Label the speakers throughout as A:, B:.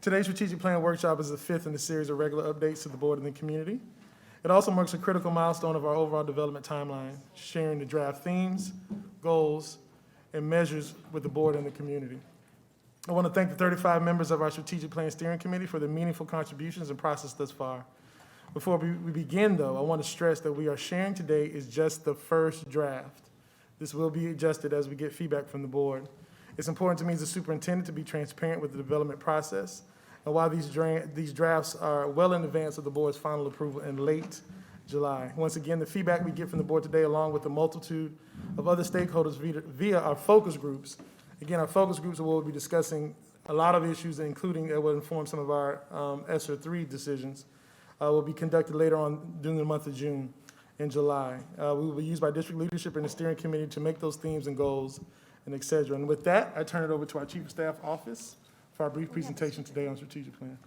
A: Today's strategic plan workshop is the fifth in the series of regular updates to the board and the community. It also marks a critical milestone of our overall development timeline, sharing the draft themes, goals, and measures with the board and the community. I want to thank the 35 members of our strategic plan steering committee for their meaningful contributions and process thus far. Before we begin, though, I want to stress that we are sharing today is just the first draft. This will be adjusted as we get feedback from the board. It's important to me as a superintendent to be transparent with the development process. And while these drafts are well in advance of the board's final approval in late July. Once again, the feedback we get from the board today, along with the multitude of other stakeholders via our focus groups. Again, our focus groups will be discussing a lot of issues, including that will inform some of our ESSER 3 decisions, will be conducted later on during the month of June and July. We will be used by district leadership and the steering committee to make those themes and goals and et cetera. And with that, I turn it over to our Chief of Staff office for our brief presentation today on strategic plan.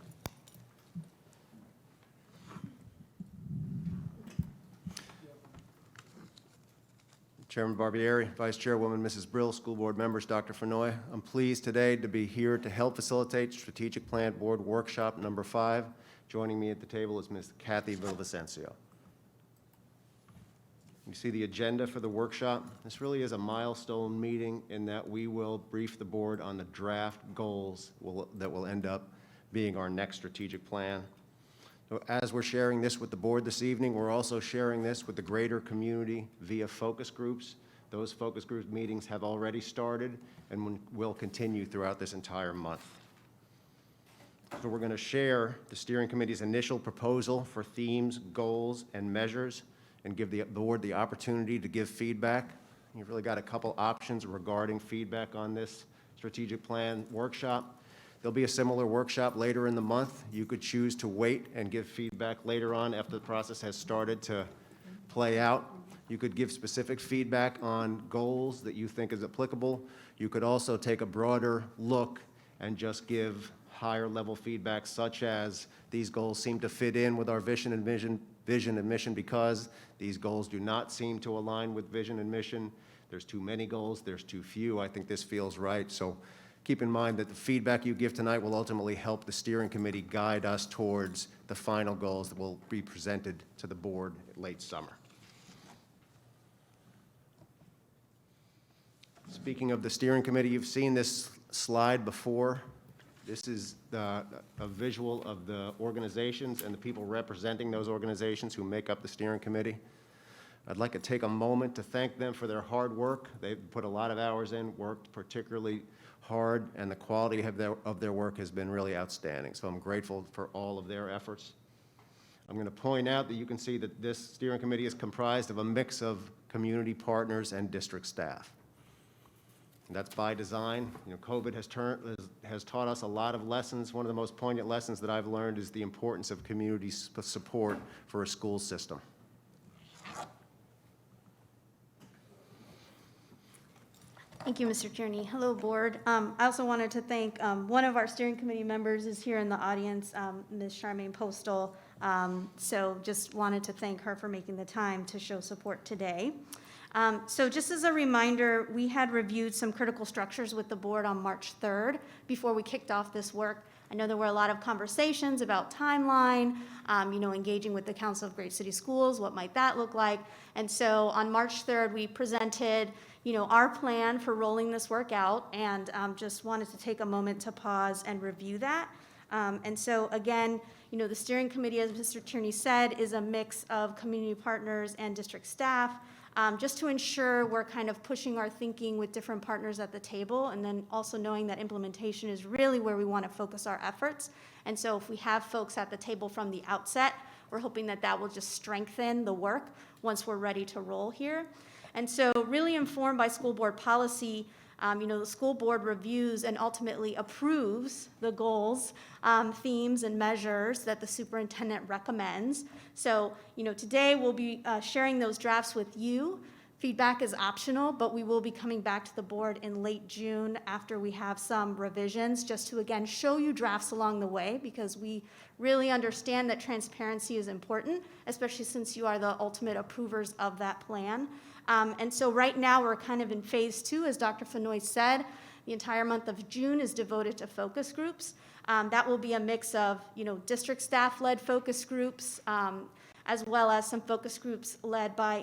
B: Chairman Barbieri, Vice Chairwoman Mrs. Brill, school board members, Dr. Fenoy. I'm pleased today to be here to help facilitate Strategic Plan Board Workshop number 5. Joining me at the table is Ms. Kathy Villavicencio. You see the agenda for the workshop. This really is a milestone meeting in that we will brief the board on the draft goals that will end up being our next strategic plan. So as we're sharing this with the board this evening, we're also sharing this with the greater community via focus groups. Those focus group meetings have already started and will continue throughout this entire month. So we're going to share the steering committee's initial proposal for themes, goals, and measures, and give the board the opportunity to give feedback. You've really got a couple options regarding feedback on this strategic plan workshop. There'll be a similar workshop later in the month. You could choose to wait and give feedback later on after the process has started to play out. You could give specific feedback on goals that you think is applicable. You could also take a broader look and just give higher level feedback, such as these goals seem to fit in with our vision and mission because these goals do not seem to align with vision and mission. There's too many goals, there's too few. I think this feels right. So keep in mind that the feedback you give tonight will ultimately help the steering committee guide us towards the final goals that will be presented to the board late summer. Speaking of the steering committee, you've seen this slide before. This is a visual of the organizations and the people representing those organizations who make up the steering committee. I'd like to take a moment to thank them for their hard work. They've put a lot of hours in, worked particularly hard, and the quality of their work has been really outstanding. So I'm grateful for all of their efforts. I'm going to point out that you can see that this steering committee is comprised of a mix of community partners and district staff. And that's by design. You know, COVID has taught us a lot of lessons. One of the most poignant lessons that I've learned is the importance of community support for a school system.
C: Thank you, Mr. Kearney. Hello, board. I also wanted to thank one of our steering committee members is here in the audience, Ms. Charmaine Postal. So just wanted to thank her for making the time to show support today. So just as a reminder, we had reviewed some critical structures with the board on March 3rd before we kicked off this work. I know there were a lot of conversations about timeline, engaging with the Council of Great City Schools, what might that look like? And so on March 3rd, we presented our plan for rolling this work out, and just wanted to take a moment to pause and review that. And so again, the steering committee, as Mr. Tierney said, is a mix of community partners and district staff, just to ensure we're kind of pushing our thinking with different partners at the table, and then also knowing that implementation is really where we want to focus our efforts. And so if we have folks at the table from the outset, we're hoping that that will just strengthen the work once we're ready to roll here. And so really informed by school board policy, the school board reviews and ultimately approves the goals, themes, and measures that the superintendent recommends. So, today we'll be sharing those drafts with you. Feedback is optional, but we will be coming back to the board in late June after we have some revisions, just to, again, show you drafts along the way, because we really understand that transparency is important, especially since you are the ultimate approvers of that plan. And so right now we're kind of in phase 2, as Dr. Fenoy said. The entire month of June is devoted to focus groups. That will be a mix of, district staff-led focus groups, as well as some focus groups led by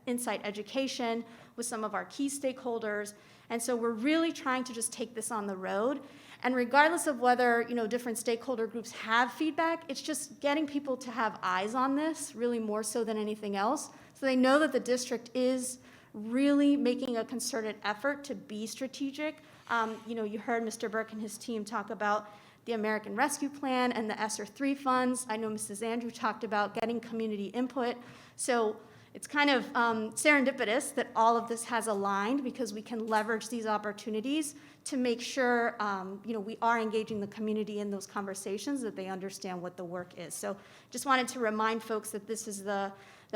C: Insight Education with some of our key stakeholders. And so we're really trying to just take this on the road. And regardless of whether, different stakeholder groups have feedback, it's just getting people to have eyes on this, really more so than anything else. So they know that the district is really making a concerted effort to be strategic. You heard Mr. Burke and his team talk about the American Rescue Plan and the ESSER 3 funds. I know Mrs. Andrew talked about getting community input. So it's kind of serendipitous that all of this has aligned because we can leverage these opportunities to make sure, we are engaging the community in those conversations, that they understand what the work is. So just wanted to remind folks that this is the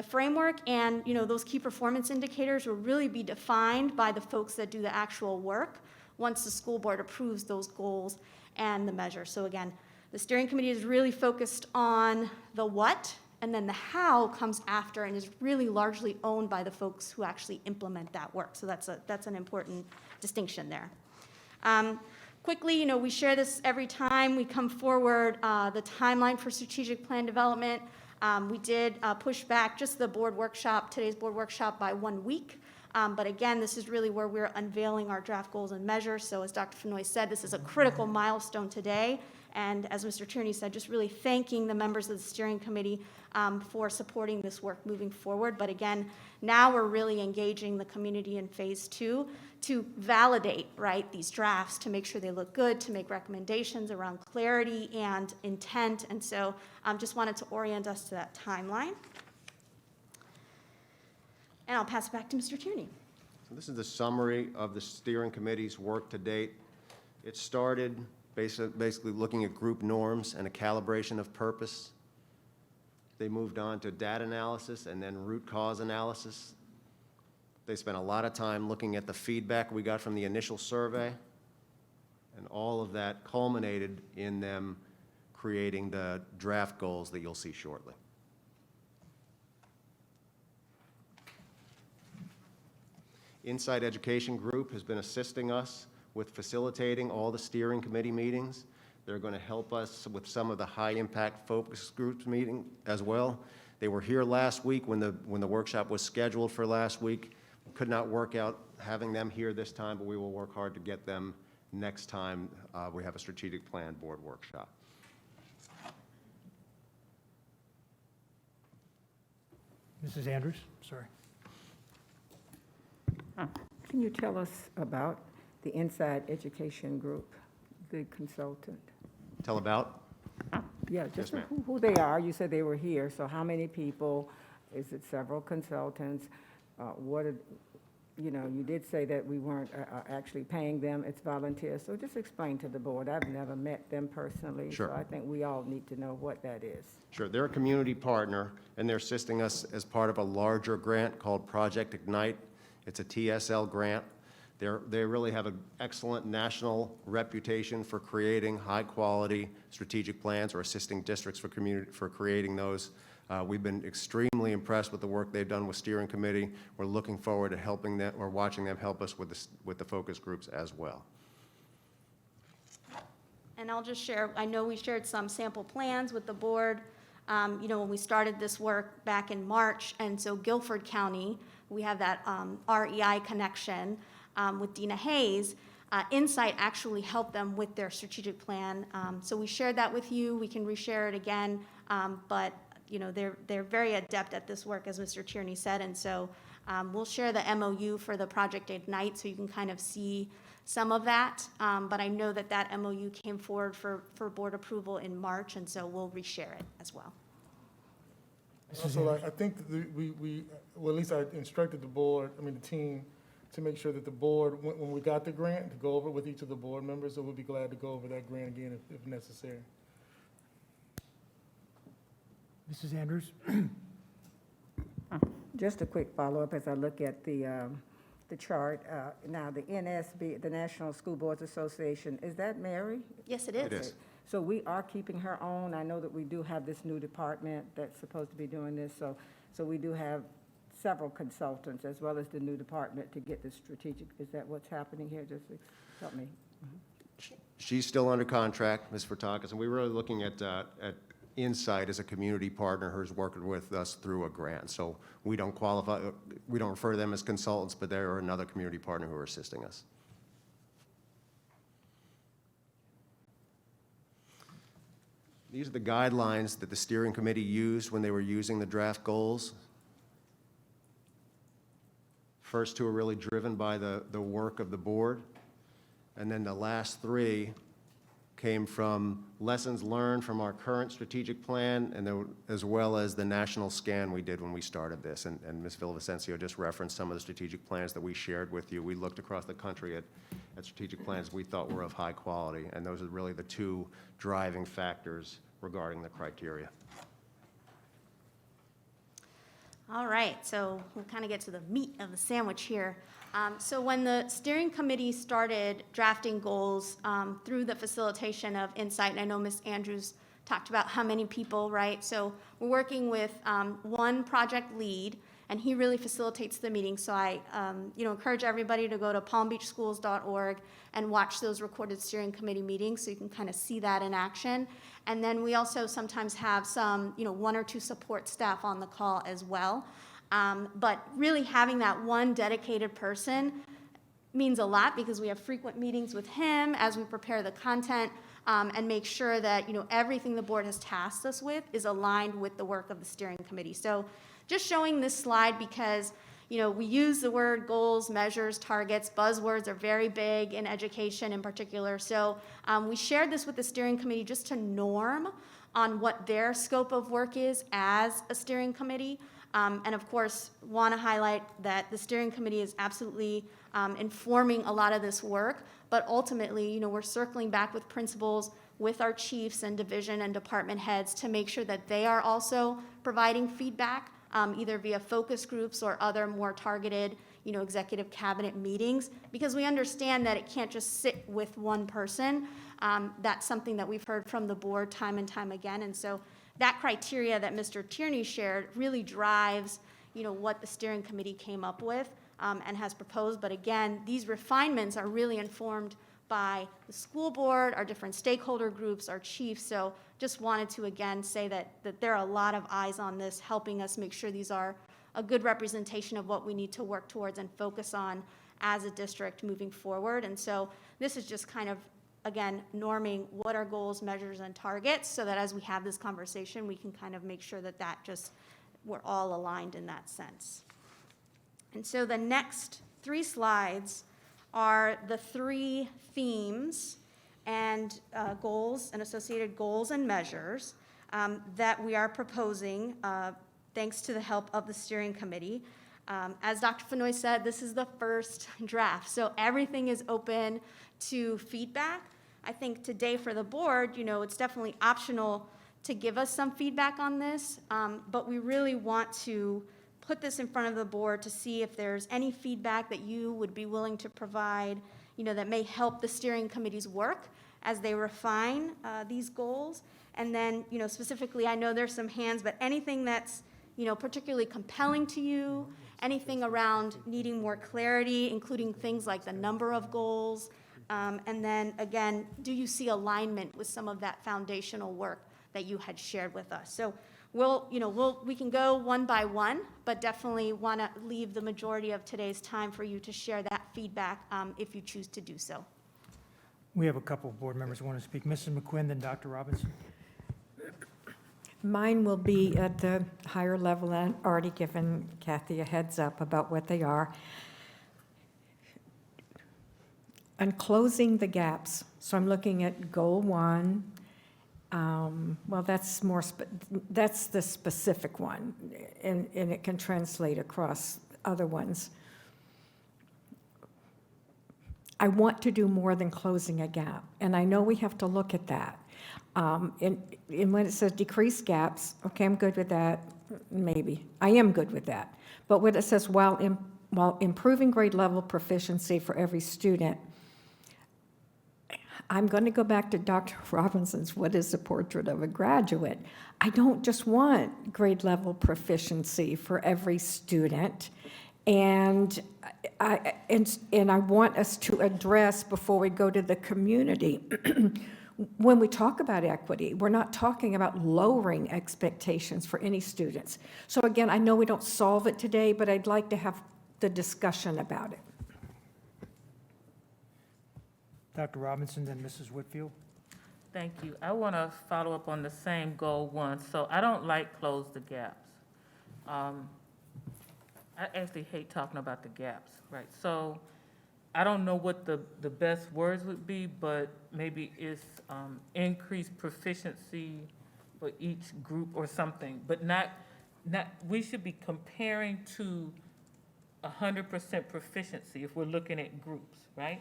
C: framework, and, those key performance indicators will really be defined by the folks that do the actual work once the school board approves those goals and the measure. So again, the steering committee is really focused on the what, and then the how comes after and is really largely owned by the folks who actually implement that work. So that's an important distinction there. Quickly, we share this every time we come forward, the timeline for strategic plan development. We did push back just the board workshop, today's board workshop, by 1 week. But again, this is really where we're unveiling our draft goals and measures. So as Dr. Fenoy said, this is a critical milestone today. And as Mr. Tierney said, just really thanking the members of the steering committee for supporting this work moving forward. But again, now we're really engaging the community in phase 2 to validate, right, these drafts, to make sure they look good, to make recommendations around clarity and intent. And so just wanted to orient us to that timeline. And I'll pass it back to Mr. Tierney.
B: So this is the summary of the steering committee's work to date. It started basically looking at group norms and a calibration of purpose. They moved on to data analysis and then root cause analysis. They spent a lot of time looking at the feedback we got from the initial survey, and all of that culminated in them creating the draft goals that you'll see shortly. Insight Education Group has been assisting us with facilitating all the steering committee meetings. They're going to help us with some of the high-impact focus groups meeting as well. They were here last week when the workshop was scheduled for last week. Could not work out having them here this time, but we will work hard to get them next time we have a strategic plan board workshop.
D: Mrs. Andrews, sorry.
E: Can you tell us about the Inside Education Group, the consultant?
B: Tell about?
E: Yeah, just
B: ma'am.
E: who they are. You said they were here, so how many people? Is it several consultants? You did say that we weren't actually paying them. It's volunteers. So just explain to the board. I've never met them personally.
B: Sure.
E: So I think we all need to know what that is.
B: Sure. They're a community partner, and they're assisting us as part of a larger grant called Project Ignite. It's a TSL grant. They really have an excellent national reputation for creating high-quality strategic plans or assisting districts for creating those. We've been extremely impressed with the work they've done with steering committee. We're looking forward to helping them or watching them help us with the focus groups as well.
C: And I'll just share, I know we shared some sample plans with the board, when we started this work back in March. And so Guilford County, we have that REI connection with Dina Hayes. Insight actually helped them with their strategic plan. So we shared that with you. We can reshare it again. But they're very adept at this work, as Mr. Tierney said. And so we'll share the MOU for the Project Ignite so you can kind of see some of that. But I know that MOU came forward for board approval in March, and so we'll reshare it as well.
A: Also, I think well, at least I instructed the team, to make sure that the board, when we got the grant, to go over it with each of the board members, so we'll be glad to go over that grant again if necessary.
D: Mrs. Andrews?
E: Just a quick follow-up as I look at the chart. Now, the NSB, the National School Boards Association, is that Mary?
C: Yes, it is.
B: It is.
E: So we are keeping her on. I know that we do have this new department that's supposed to be doing this, so we do have several consultants as well as the new department to get the strategic. Is that what's happening here? Just help me.
B: She's still under contract, Ms. Furtakis, and we're really looking at Insight as a community partner who's working with us through a grant. So we don't qualify, we don't refer to them as consultants, but they're another community partner who are assisting us. These are the guidelines that the steering committee used when they were using the draft goals. First two are really driven by the work of the board, and then the last three came from lessons learned from our current strategic plan, and as well as the national scan we did when we started this. And Ms. Villavicencio just referenced some of the strategic plans that we shared with you. We looked across the country at strategic plans we thought were of high quality, and those are really the two driving factors regarding the criteria.
C: All right, so we'll kind of get to the meat of the sandwich here. So when the steering committee started drafting goals through the facilitation of Insight, and I know Ms. Andrews talked about how many people, right? So we're working with one project lead, and he really facilitates the meeting. So I encourage everybody to go to palmbeachschools.org and watch those recorded steering committee meetings so you can kind of see that in action. And then we also sometimes have some, one or two support staff on the call as well. But really having that one dedicated person means a lot because we have frequent meetings with him as we prepare the content and make sure that, everything the board has tasked us with is aligned with the work of the steering committee. So just showing this slide because, we use the word goals, measures, targets. Buzzwords are very big in education in particular. So we shared this with the steering committee just to norm on what their scope of work is as a steering committee. And of course, want to highlight that the steering committee is absolutely informing a lot of this work, but ultimately, we're circling back with principals, with our chiefs and division and department heads to make sure that they are also providing feedback, either via focus groups or other more targeted, executive cabinet meetings, because we understand that it can't just sit with one person. That's something that we've heard from the board time and time again, and so that criteria that Mr. Tierney shared really drives, what the steering committee came up with and has proposed. But again, these refinements are really informed by the school board, our different stakeholder groups, our chiefs. So just wanted to again say that there are a lot of eyes on this, helping us make sure these are a good representation of what we need to work towards and focus on as a district moving forward. And so this is just kind of, again, norming what are goals, measures, and targets so that as we have this conversation, we can kind of make sure that we're all aligned in that sense. And so the next 3 slides are the 3 themes and goals and associated goals and measures that we are proposing thanks to the help of the steering committee. As Dr. Fenoy said, this is the first draft, so everything is open to feedback. I think today for the board, it's definitely optional to give us some feedback on this, but we really want to put this in front of the board to see if there's any feedback that you would be willing to provide, that may help the steering committee's work as they refine these goals. And then, specifically, I know there's some hands, but anything that's, particularly compelling to you, anything around needing more clarity, including things like the number of goals, and then, again, do you see alignment with some of that foundational work that you had shared with us? So we can go one by one, but definitely want to leave the majority of today's time for you to share that feedback if you choose to do so.
D: We have a couple of board members who want to speak. Mrs. McQuinn, then Dr. Robinson.
F: Mine will be at the higher level, and I've already given Kathy a heads up about what they are. On closing the gaps, so I'm looking at goal 1. Well, that's that's the specific one, and it can translate across other ones. I want to do more than closing a gap, and I know we have to look at that. And when it says decrease gaps, okay, I'm good with that, maybe. I am good with that. But when it says while improving grade level proficiency for every student, I'm going to go back to Dr. Robinson's, what is the portrait of a graduate? I don't just want grade level proficiency for every student. And I want us to address, before we go to the community, when we talk about equity, we're not talking about lowering expectations for any students. So again, I know we don't solve it today, but I'd like to have the discussion about it.
D: Dr. Robinson, then Mrs. Whitfield.
G: Thank you. I want to follow up on the same goal one. So I don't like close the gaps. I actually hate talking about the gaps, right? So I don't know what the best words would be, but maybe it's increased proficiency for each group or something, but not, we should be comparing to 100% proficiency if we're looking at groups, right?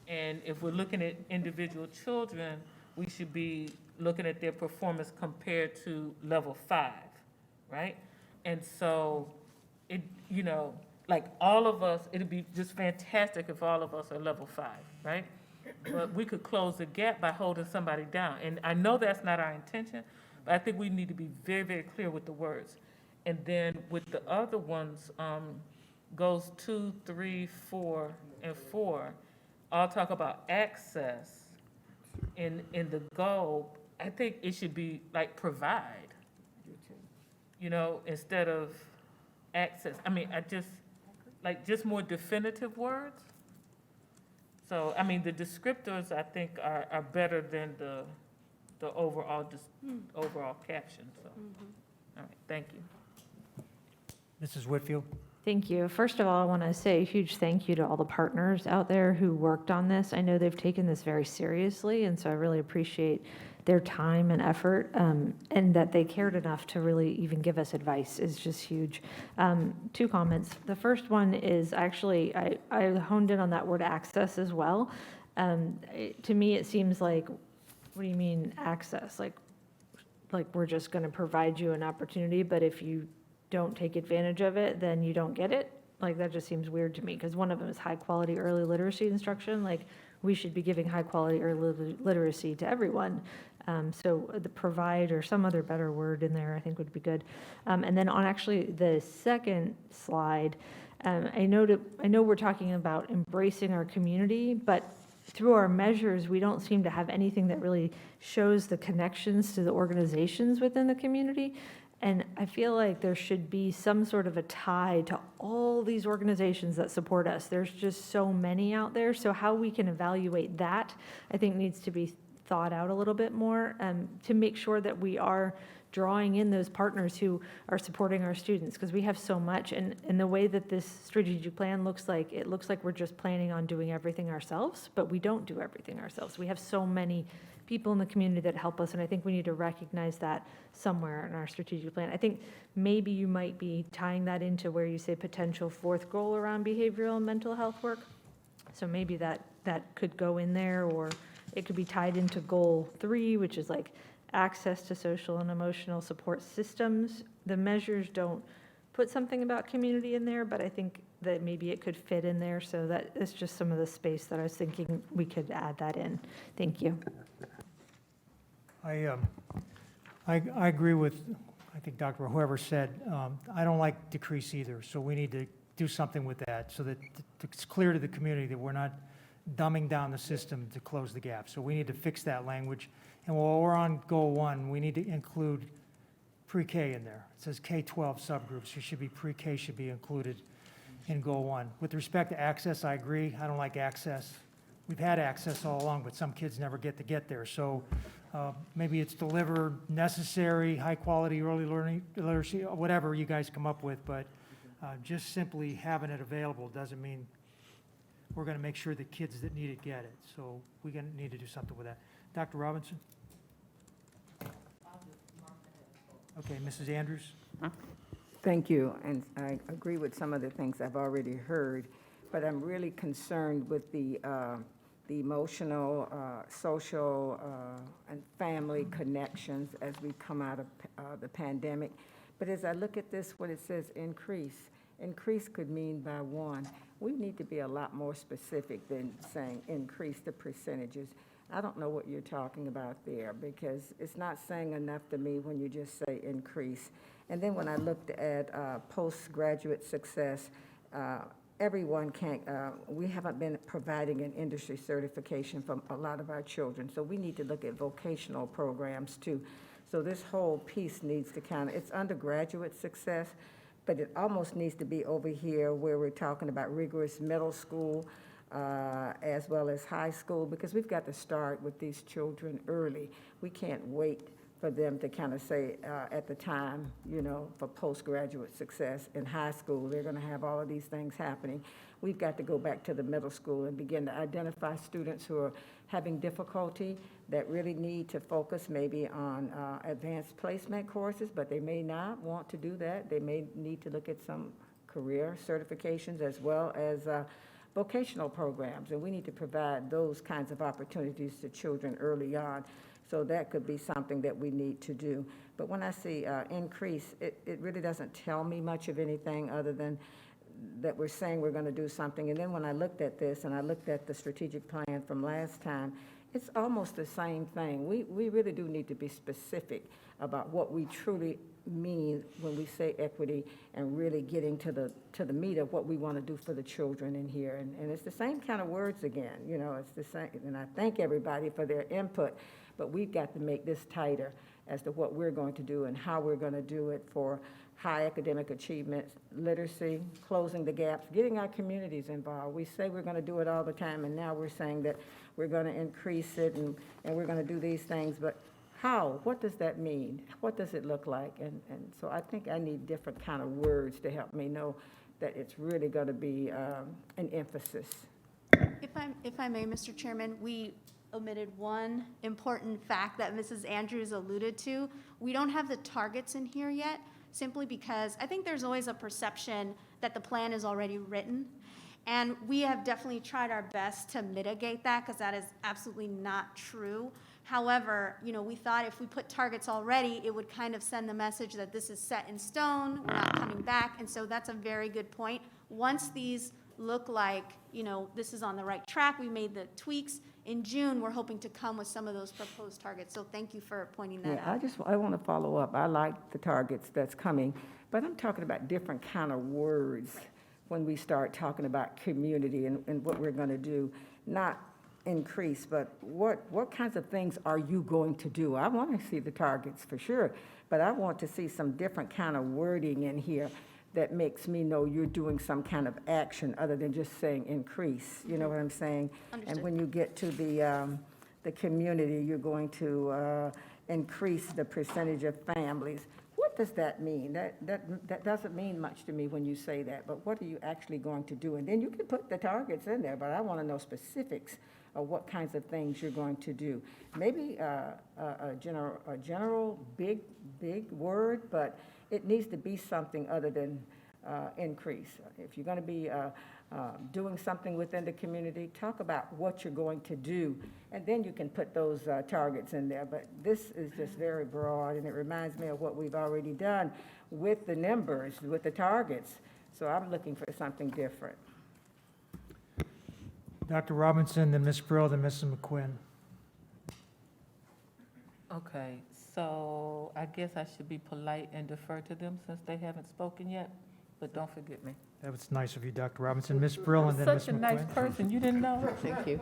G: And if we're looking at individual children, we should be looking at their performance compared to level 5, right? And so it, you know, like all of us, it'd be just fantastic if all of us are level 5, right? But we could close the gap by holding somebody down. And I know that's not our intention, but I think we need to be very, very clear with the words. And then with the other ones, goes 2, 3, 4, and 4, all talk about access in the goal. I think it should be like provide, you know, instead of access. I mean, I just, like, just more definitive words. So, I mean, the descriptors, I think, are better than the overall, overall caption, so. All right, thank you.
D: Mrs. Whitfield.
H: Thank you. First of all, I want to say a huge thank you to all the partners out there who worked on this. I know they've taken this very seriously, and so I really appreciate their time and effort, and that they cared enough to really even give us advice is just huge. 2 comments. The first one is actually, I honed in on that word access as well. To me, it seems like, what do you mean access? Like we're just going to provide you an opportunity, but if you don't take advantage of it, then you don't get it? Like, that just seems weird to me, because one of them is high-quality early literacy instruction. Like, we should be giving high-quality early literacy to everyone. So the provide or some other better word in there, I think would be good. And then on actually the second slide, I know we're talking about embracing our community, but through our measures, we don't seem to have anything that really shows the connections to the organizations within the community. And I feel like there should be some sort of a tie to all these organizations that support us. There's just so many out there. So how we can evaluate that, I think, needs to be thought out a little bit more, to make sure that we are drawing in those partners who are supporting our students, because we have so much. And the way that this strategic plan looks like, it looks like we're just planning on doing everything ourselves, but we don't do everything ourselves. We have so many people in the community that help us, and I think we need to recognize that somewhere in our strategic plan. I think maybe you might be tying that into where you say potential 4th goal around behavioral and mental health work. So maybe that could go in there, or it could be tied into goal 3, which is like access to social and emotional support systems. The measures don't put something about community in there, but I think that maybe it could fit in there. So that is just some of the space that I was thinking we could add that in. Thank you.
D: I agree with, I think, Dr. whoever said, I don't like decrease either, so we need to do something with that so that it's clear to the community that we're not dumbing down the system to close the gap. So we need to fix that language. And while we're on goal 1, we need to include pre-K in there. It says K-12 subgroups. It should be pre-K should be included in goal 1. With respect to access, I agree. I don't like access. We've had access all along, but some kids never get there. So maybe it's delivered, necessary, high-quality early learning, literacy, whatever you guys come up with, but just simply having it available doesn't mean we're going to make sure the kids that need it get it. So we're going to need to do something with that. Dr. Robinson? Okay, Mrs. Andrews?
E: Thank you, and I agree with some of the things I've already heard, but I'm really concerned with the emotional, social, and family connections as we come out of the pandemic. But as I look at this, what it says increase could mean by 1. We need to be a lot more specific than saying increase the percentages. I don't know what you're talking about there, because it's not saying enough to me when you just say increase. And then when I looked at postgraduate success, everyone can't, we haven't been providing an industry certification for a lot of our children, so we need to look at vocational programs too. So this whole piece needs to it's undergraduate success, but it almost needs to be over here where we're talking about rigorous middle school, as well as high school, because we've got to start with these children early. We can't wait for them to kind of say, at the time, for postgraduate success in high school, they're going to have all of these things happening. We've got to go back to the middle school and begin to identify students who are having difficulty that really need to focus maybe on advanced placement courses, but they may not want to do that. They may need to look at some career certifications as well as vocational programs, and we need to provide those kinds of opportunities to children early on. So that could be something that we need to do. But when I see increase, it really doesn't tell me much of anything other than that we're saying we're going to do something. And then when I looked at this and I looked at the strategic plan from last time, it's almost the same thing. We really do need to be specific about what we truly mean when we say equity and really getting to the meat of what we want to do for the children in here. And it's the same kind of words again, it's the same. And I thank everybody for their input, but we've got to make this tighter as to what we're going to do and how we're going to do it for high academic achievement, literacy, closing the gaps, getting our communities involved. We say we're going to do it all the time, and now we're saying that we're going to increase it and we're going to do these things, but how? What does that mean? What does it look like? And so I think I need different kind of words to help me know that it's really going to be an emphasis.
C: If I may, Mr. Chairman, we omitted one important fact that Mrs. Andrews alluded to. We don't have the targets in here yet, simply because I think there's always a perception that the plan is already written. And we have definitely tried our best to mitigate that, because that is absolutely not true. However, we thought if we put targets already, it would kind of send the message that this is set in stone, we're not coming back. And so that's a very good point. Once these look like, this is on the right track, we made the tweaks. In June, we're hoping to come with some of those proposed targets. So thank you for pointing that out.
E: I want to follow up. I like the targets that's coming, but I'm talking about different kind of words when we start talking about community and what we're going to do. Not increase, but what kinds of things are you going to do? I want to see the targets for sure, but I want to see some different kind of wording in here that makes me know you're doing some kind of action other than just saying increase. You know what I'm saying?
C: Understood.
E: And when you get to the community, you're going to increase the percentage of families. What does that mean? That doesn't mean much to me when you say that, but what are you actually going to do? And then you can put the targets in there, but I want to know specifics of what kinds of things you're going to do. Maybe a general big word, but it needs to be something other than increase. If you're going to be doing something within the community, talk about what you're going to do, and then you can put those targets in there. But this is just very broad, and it reminds me of what we've already done with the numbers, with the targets. So I'm looking for something different.
D: Dr. Robinson, then Ms. Brill, then Mrs. McQuinn.
G: Okay, so I guess I should be polite and defer to them since they haven't spoken yet, but don't forget me.
D: That was nice of you, Dr. Robinson. Ms. Brill, and then Ms.
G: Such a
D: McQuinn.
G: nice person, you didn't know?
I: Thank you.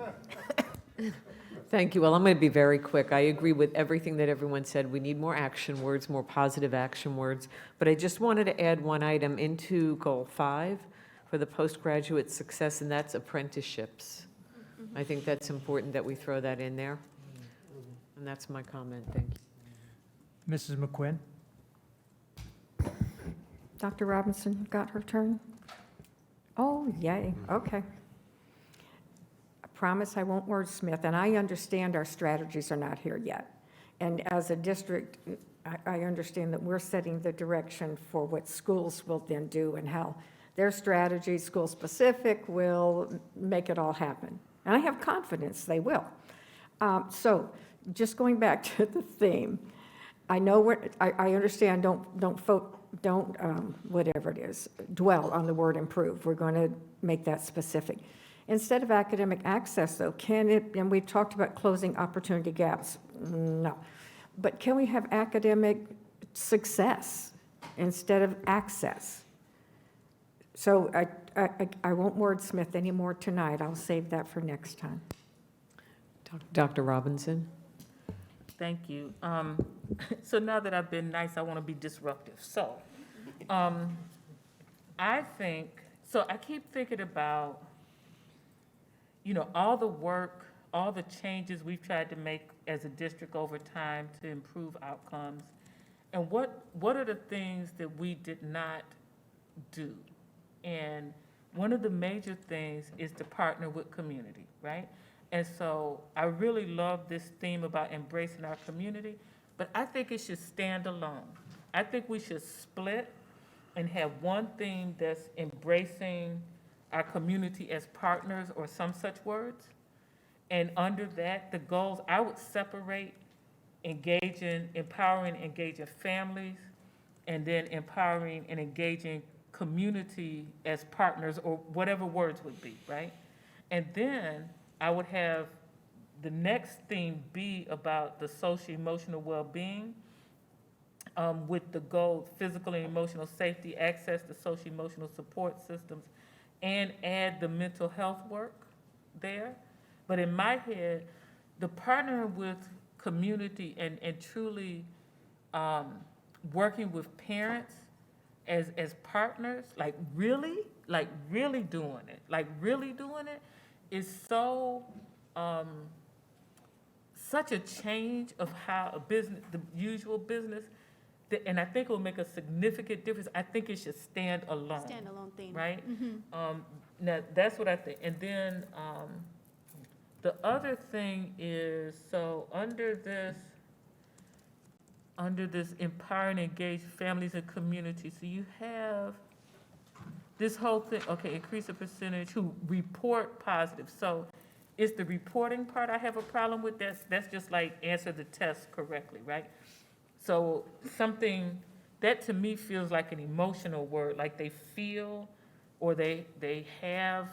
I: Thank you. Well, I'm going to be very quick. I agree with everything that everyone said. We need more action words, more positive action words. But I just wanted to add one item into Goal 5 for the postgraduate success, and that's apprenticeships. I think that's important that we throw that in there. And that's my comment. Thank you.
D: Mrs. McQuinn.
F: Dr. Robinson got her turn? Oh, yay, okay. I promise I won't wordsmith, and I understand our strategies are not here yet. And as a district, I understand that we're setting the direction for what schools will then do and how their strategy, school-specific, will make it all happen. And I have confidence they will. So just going back to the theme, I know I understand, don't whatever it is, dwell on the word improve. We're going to make that specific. Instead of academic access, though, can it, and we've talked about closing opportunity gaps, no. But can we have academic success instead of access? So I won't wordsmith anymore tonight. I'll save that for next time.
I: Dr. Robinson?
G: Thank you. So now that I've been nice, I want to be disruptive. So, I keep thinking about, all the work, all the changes we've tried to make as a district over time to improve outcomes. And what are the things that we did not do? And one of the major things is to partner with community, right? And so I really love this theme about embracing our community, but I think it should stand alone. I think we should split and have one theme that's embracing our community as partners or some such words. And under that, the goals, I would separate empowering, engaging families, and then empowering and engaging community as partners, or whatever words would be, right? And then I would have the next theme be about the social emotional well-being, with the goal, physical and emotional safety, access to social emotional support systems, and add the mental health work there. But in my head, the partnering with community and truly working with parents as partners, really doing it is so, such a change of how a business, the usual business, and I think it will make a significant difference. I think it should stand alone.
C: Standalone theme.
G: Right? Now, that's what I think. And then, the other thing is, so under this empower and engage families and communities, so you have this whole thing, okay, increase the percentage who report positive. So it's the reporting part I have a problem with. That's just like answer the test correctly, right? So something that to me feels like an emotional word, like they feel or they have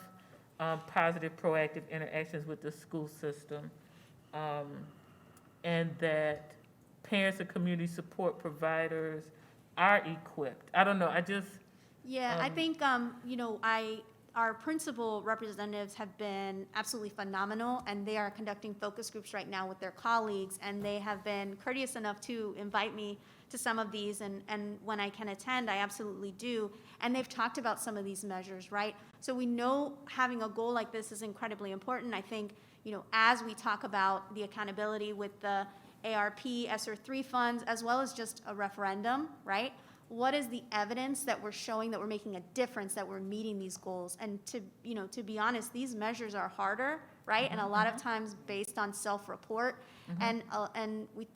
G: positive, proactive interactions with the school system, and that parents and community support providers are equipped. I don't know,
C: Yeah, I think, our principal representatives have been absolutely phenomenal, and they are conducting focus groups right now with their colleagues, and they have been courteous enough to invite me to some of these, and when I can attend, I absolutely do. And they've talked about some of these measures, right? So we know having a goal like this is incredibly important. I think, as we talk about the accountability with the ARP, ESSER 3 funds, as well as just a referendum, right? What is the evidence that we're showing that we're making a difference, that we're meeting these goals? And to be honest, these measures are harder, right? And a lot of times based on self-report. And we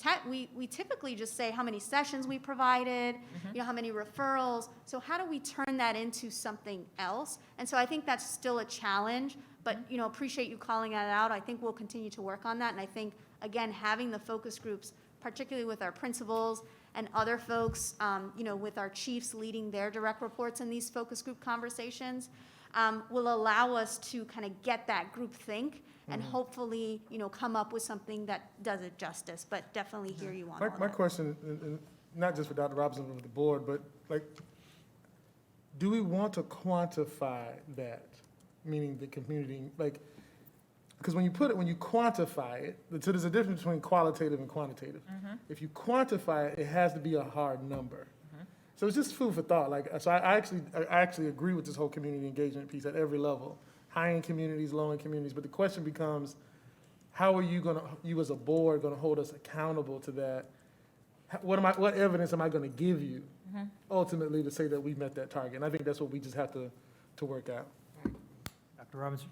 C: typically just say how many sessions we provided, how many referrals. So how do we turn that into something else? And so I think that's still a challenge, but, appreciate you calling that out. I think we'll continue to work on that. And I think, again, having the focus groups, particularly with our principals and other folks, with our chiefs leading their direct reports in these focus group conversations, will allow us to kind of get that group think and hopefully, come up with something that does it justice, but definitely hear you on all
A: My
C: that.
A: question, and not just for Dr. Robinson, but for the board, but do we want to quantify that? Meaning the community, because when you quantify it, so there's a difference between qualitative and quantitative. If you quantify it, it has to be a hard number. So it's just food for thought. So I actually agree with this whole community engagement piece at every level, high-end communities, low-end communities. But the question becomes, how are you as a board gonna hold us accountable to that? What evidence am I gonna give you ultimately to say that we met that target? And I think that's what we just have to work out.
D: Dr. Robinson?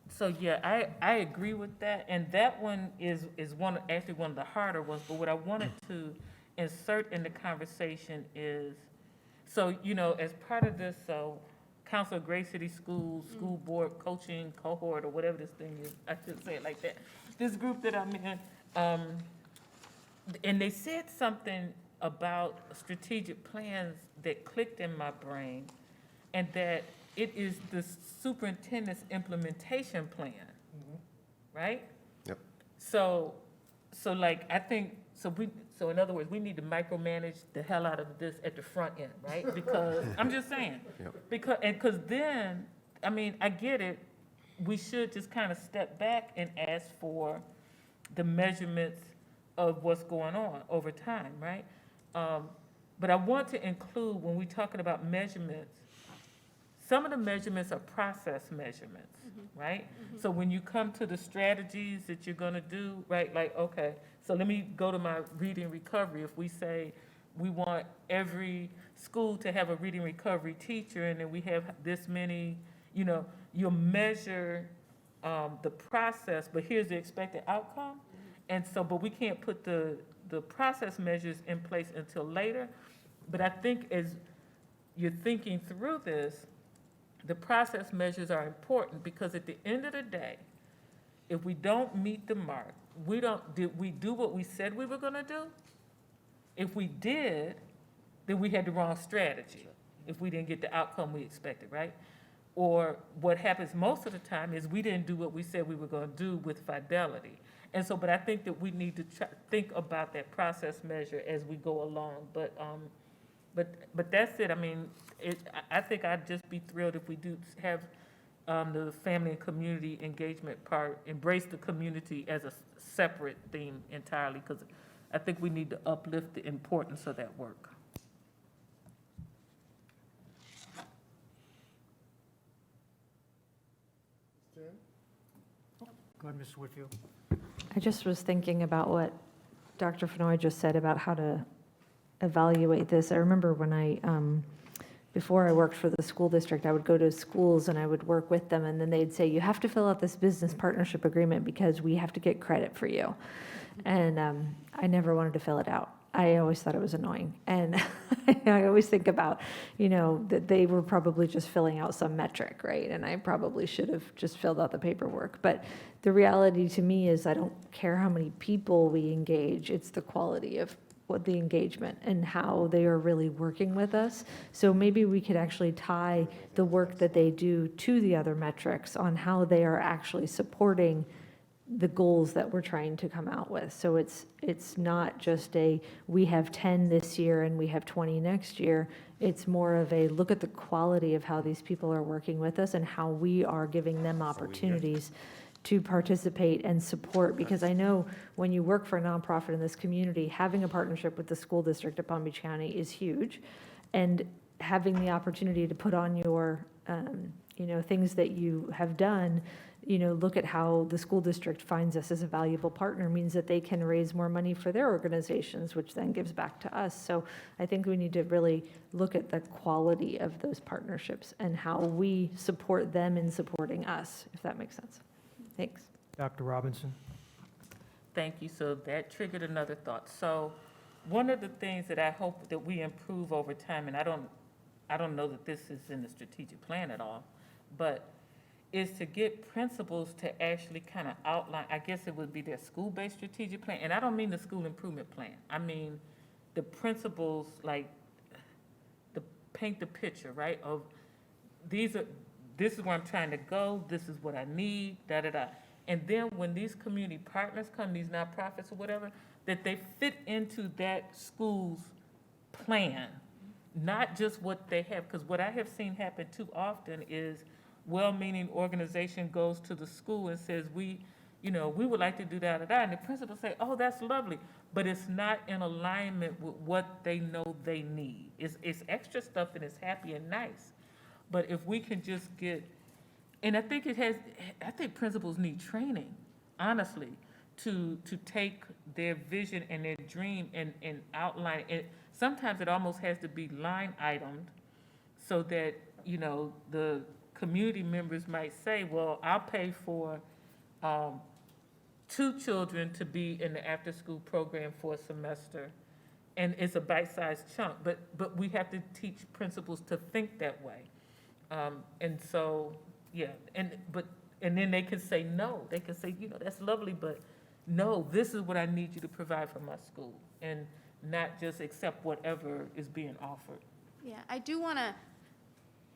G: So, yeah, I agree with that, and that one is one of the harder ones, but what I wanted to insert in the conversation is, so, as part of this, so, Council of Great City Schools, school board coaching cohort, or whatever this thing is, I shouldn't say it like that, this group that I'm in, and they said something about strategic plans that clicked in my brain, and that it is the superintendent's implementation plan, right?
B: Yep.
G: So I think, So in other words, we need to micromanage the hell out of this at the front end, right? Because, I'm just saying.
B: Yep.
G: Because then, I mean, I get it, we should just kind of step back and ask for the measurements of what's going on over time, right? But I want to include, when we're talking about measurements, some of the measurements are process measurements, right? So when you come to the strategies that you're gonna do, right, like, okay, so let me go to my reading recovery. If we say we want every school to have a reading recovery teacher, and then we have this many, you'll measure the process, but here's the expected outcome. And so, but we can't put the process measures in place until later. But I think as you're thinking through this, the process measures are important, because at the end of the day, if we don't meet the mark, did we do what we said we were gonna do? If we did, then we had the wrong strategy, if we didn't get the outcome we expected, right? Or what happens most of the time is we didn't do what we said we were gonna do with fidelity. And so, but I think that we need to think about that process measure as we go along. But that's it. I mean, I think I'd just be thrilled if we do have the family and community engagement part, embrace the community as a separate theme entirely, because I think we need to uplift the importance of that work.
D: Go ahead, Mrs. Whitfield.
H: I just was thinking about what Dr. Fenoy just said about how to evaluate this. I remember when before I worked for the school district, I would go to schools and I would work with them, and then they'd say, you have to fill out this business partnership agreement because we have to get credit for you. And I never wanted to fill it out. I always thought it was annoying. And I always think about, that they were probably just filling out some metric, right? And I probably should have just filled out the paperwork. But the reality to me is I don't care how many people we engage, it's the quality of what the engagement and how they are really working with us. So maybe we could actually tie the work that they do to the other metrics on how they are actually supporting the goals that we're trying to come out with. So it's not just we have 10 this year and we have 20 next year. It's more of a look at the quality of how these people are working with us and how we are giving them opportunities to participate and support. Because I know when you work for a nonprofit in this community, having a partnership with the school district of Palm Beach County is huge. And having the opportunity to put on your, things that you have done, look at how the school district finds us as a valuable partner means that they can raise more money for their organizations, which then gives back to us. So I think we need to really look at the quality of those partnerships and how we support them in supporting us, if that makes sense. Thanks.
D: Dr. Robinson.
G: Thank you. So that triggered another thought. So one of the things that I hope that we improve over time, and I don't know that this is in the strategic plan at all, but is to get principals to actually kind of outline, I guess it would be their school-based strategic plan. And I don't mean the school improvement plan. I mean the principals, like, paint the picture, right, of this is where I'm trying to go, this is what I need, da-da-da. And then when these community partners come, these nonprofits or whatever, that they fit into that school's plan, not just what they have. Because what I have seen happen too often is well-meaning organization goes to the school and says, we would like to do da-da-da. And the principal say, oh, that's lovely. But it's not in alignment with what they know they need. It's extra stuff and it's happy and nice. But if we can just get, and I think principals need training, honestly, to take their vision and their dream and outline it. Sometimes it almost has to be line itemed so that, the community members might say, well, I'll pay for 2 children to be in the after-school program for a semester. And it's a bite-sized chunk, but we have to teach principals to think that way. And so, yeah, and then they can say no. They can say, that's lovely, but no, this is what I need you to provide for my school, and not just accept whatever is being offered.
C: Yeah, I do want to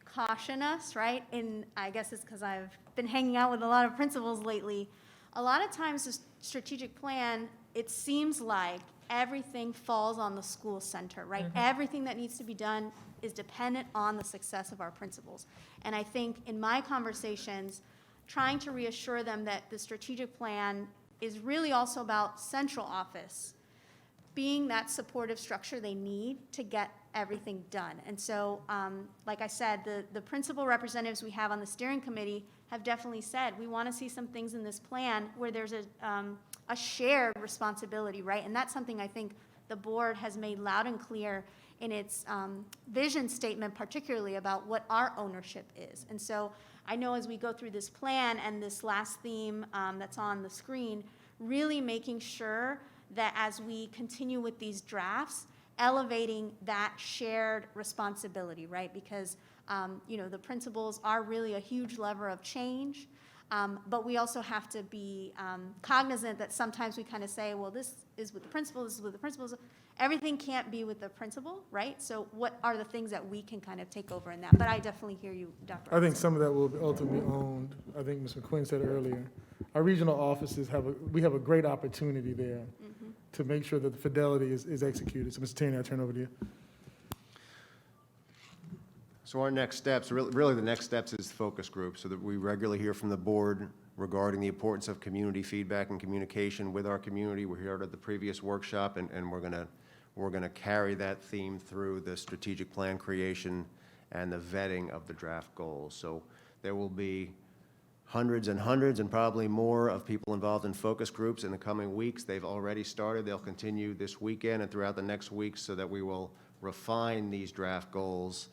C: caution us, right? And I guess it's because I've been hanging out with a lot of principals lately. A lot of times the strategic plan, it seems like everything falls on the school center, right? Everything that needs to be done is dependent on the success of our principals. And I think in my conversations, trying to reassure them that the strategic plan is really also about central office being that supportive structure they need to get everything done. And so, like I said, the principal representatives we have on the steering committee have definitely said, we want to see some things in this plan where there's a shared responsibility, right? And that's something I think the board has made loud and clear in its vision statement, particularly about what our ownership is. And so I know as we go through this plan and this last theme that's on the screen, really making sure that as we continue with these drafts, elevating that shared responsibility, right? Because, the principals are really a huge lever of change, but we also have to be cognizant that sometimes we kind of say, well, this is with the principal, this is with the principals. Everything can't be with the principal, right? So what are the things that we can kind of take over in that? But I definitely hear you, Dr.
A: I think some of that will be ultimately owned. I think Ms. McQuinn said earlier. Our regional offices we have a great opportunity there to make sure that the fidelity is executed. So, Mr. Tierney, I turn over to you.
B: So our next steps, really the next steps is focus group, so that we regularly hear from the board regarding the importance of community feedback and communication with our community. We heard at the previous workshop, and we're gonna carry that theme through the strategic plan creation and the vetting of the draft goals. So there will be hundreds and probably more of people involved in focus groups in the coming weeks. They've already started. They'll continue this weekend and throughout the next week so that we will refine these draft goals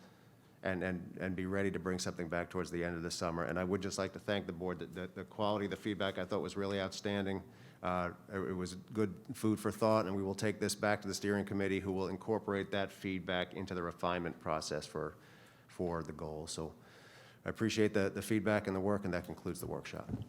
B: and be ready to bring something back towards the end of the summer. And I would just like to thank the board. The quality of the feedback I thought was really outstanding. It was good food for thought, and we will take this back to the steering committee, who will incorporate that feedback into the refinement process for the goals. So I appreciate the feedback and the work, and that concludes the workshop.